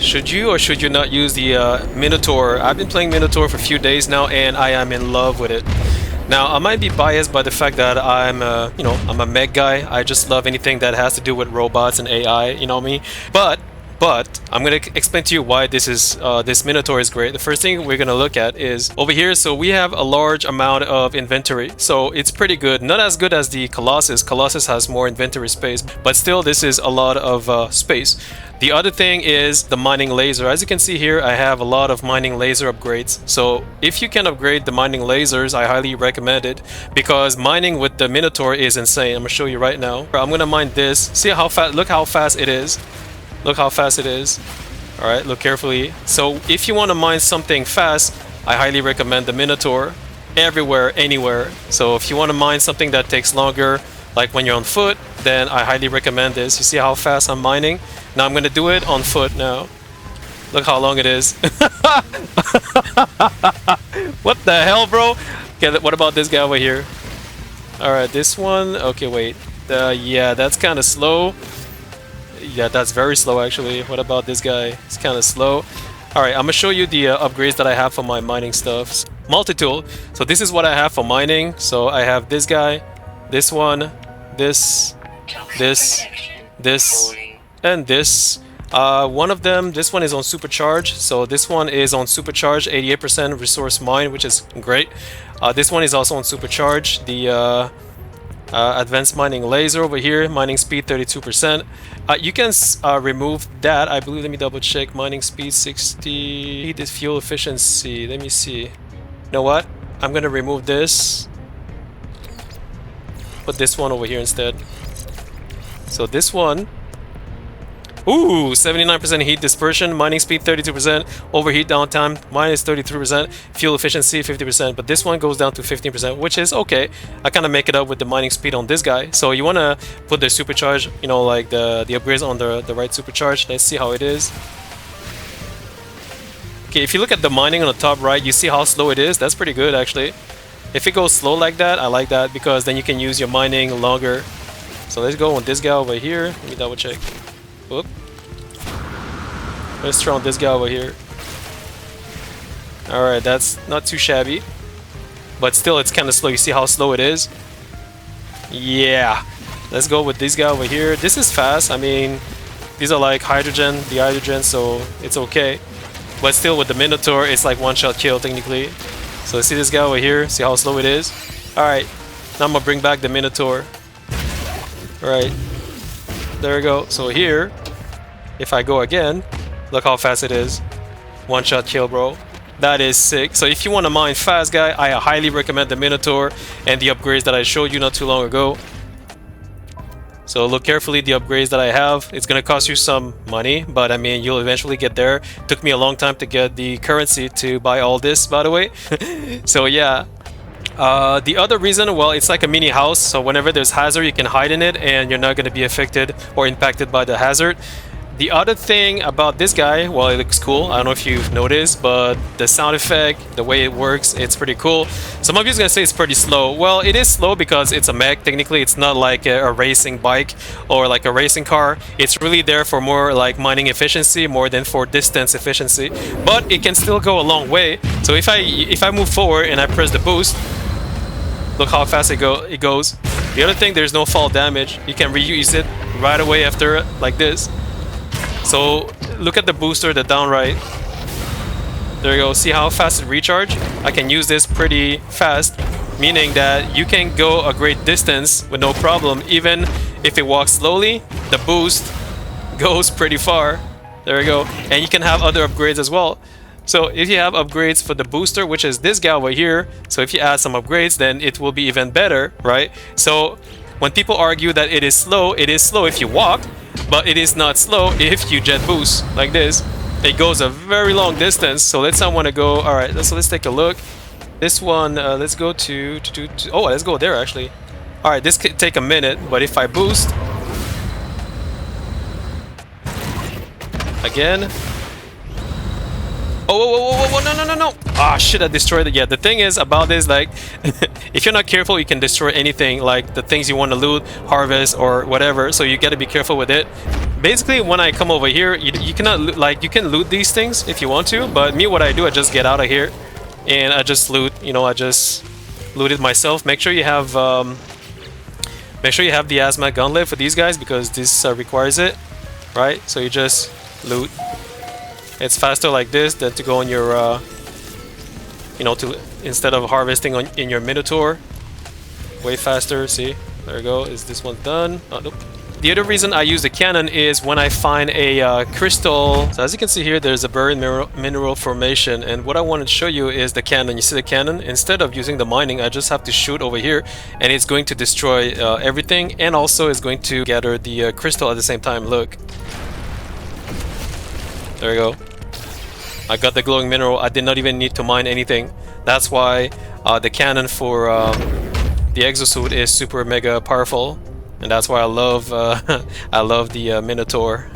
should you or should you not use the Minotaur? I've been playing Minotaur for a few days now, and I am in love with it. Now, I might be biased by the fact that I'm I'm a mech guy. I just love anything that has to do with robots and AI, you know me. But I'm gonna explain to you why this Minotaur is great. The first thing we're gonna look at is over here. So we have a large amount of inventory, so it's pretty good. Not as good as the Colossus. Colossus has more inventory space, but still this is a lot of space. The other thing is the mining laser. As you can see here, I have a lot of mining laser upgrades. So if you can upgrade the mining lasers, I highly recommend it, because mining with the Minotaur is insane. I'm gonna show you right now. I'm gonna mine this. See how fast? Look how fast it is. Look how fast it is. Alright, look carefully. So if you want to mine something fast, I highly recommend the Minotaur. Everywhere, anywhere. So if you want to mine something that takes longer, like when you're on foot, then I highly recommend this. You see how fast I'm mining? Now I'm going to do it on foot now. Look how long it is. What the hell, bro? Okay, what about this guy over here? Alright, this one. Okay, wait. Yeah, that's kind of slow. Yeah, that's very slow actually. What about this guy? It's kind of slow. Alright, I'm gonna show you the upgrades that I have for my mining stuff. Multi-tool. So this is what I have for mining. So I have this guy, this one, this, and this. One of them, this one is on supercharge. So this one is on supercharge, 88% resource mine, which is great. This one is also on supercharge. The advanced mining laser over here, mining speed 32%. You can remove that, I believe. Let me double check. Mining speed 60. This fuel efficiency. Let me see. You know what? I'm gonna remove this. Put this one over here instead. So this one. Ooh, 79% heat dispersion, mining speed 32%, overheat downtime minus 33%, fuel efficiency 50%, but this one goes down to 15%, which is okay. I kind of make it up with the mining speed on this guy. So you want to put the supercharge, you know, like the upgrades on the right supercharge. Let's see how it is. Okay, if you look at the mining on the top right, you see how slow it is. That's pretty good actually. If it goes slow like that, I like that, because then you can use your mining longer. So let's go on this guy over here. Let me double check. Whoop. Let's try on this guy over here. Alright, that's not too shabby. But still, it's kind of slow. You see how slow it is? Yeah. Let's go with this guy over here. This is fast. I mean, these are like hydrogen, the hydrogen, so it's okay. But still, with the Minotaur, it's like one-shot kill, technically. So see this guy over here? See how slow it is? Alright. Now I'm gonna bring back the Minotaur. Alright. There we go. So here, if I go again, look how fast it is. One-shot kill, bro. That is sick. So if you want to mine fast, guy, I highly recommend the Minotaur and the upgrades that I showed you not too long ago. So look carefully, the upgrades that I have. It's going to cost you some money, but I mean, you'll eventually get there. Took me a long time to get the currency to buy all this, by the way. So yeah. The other reason, well, it's like a mini house, so whenever there's hazard, you can hide in it and you're not going to be affected or impacted by the hazard. The other thing about this guy, well, it looks cool. I don't know if you've noticed, but the sound effect, the way it works, it's pretty cool. Some of you are going to say it's pretty slow. Well, it is slow because it's a mech. Technically, it's not like a racing bike or like a racing car. It's really there for more like mining efficiency, more than for distance efficiency. But it can still go a long way. So if I move forward and I press the boost, look how fast it goes. The other thing, there's no fall damage. You can reuse it right away after, like this. So look at the booster, the down right. There you go. See how fast it recharge? I can use this pretty fast, meaning that you can go a great distance with no problem. Even if it walks slowly, the boost goes pretty far. There you go. And you can have other upgrades as well. So if you have upgrades for the booster, which is this guy over here, so if you add some upgrades, then it will be even better, right? So when people argue that it is slow if you walk, but it is not slow if you jet boost like this. It goes a very long distance. So let's say I want to go. All right, let's take a look. This one, let's go to oh, let's go there actually. All right, this could take a minute, but if I boost again, Oh, no. Ah, shit, I destroyed it. Yeah, the thing is about this, like, if you're not careful, you can destroy anything, like the things you want to loot, harvest, or whatever. So you got to be careful with it. Basically, when I come over here, you cannot, like, you can loot these things if you want to. But me, what I do, I just get out of here. And I just loot, you know, I just loot it myself. Make sure you have the hazmat gauntlet for these guys, because this requires it, right? So you just loot. It's faster like this than to go on your, you know, instead of harvesting in your Minotaur. Way faster. See, there we go. Is this one done? Oh, nope. The other reason I use the cannon is when I find a crystal. So as you can see here, there's a buried mineral formation, and what I wanted to show you is the cannon. You see the cannon? Instead of using the mining, I just have to shoot over here, and it's going to destroy everything, and also is going to gather the crystal at the same time. Look. There we go. I got the glowing mineral. I did not even need to mine anything. That's why the cannon for the exosuit is super mega powerful. And that's why I love I love the Minotaur.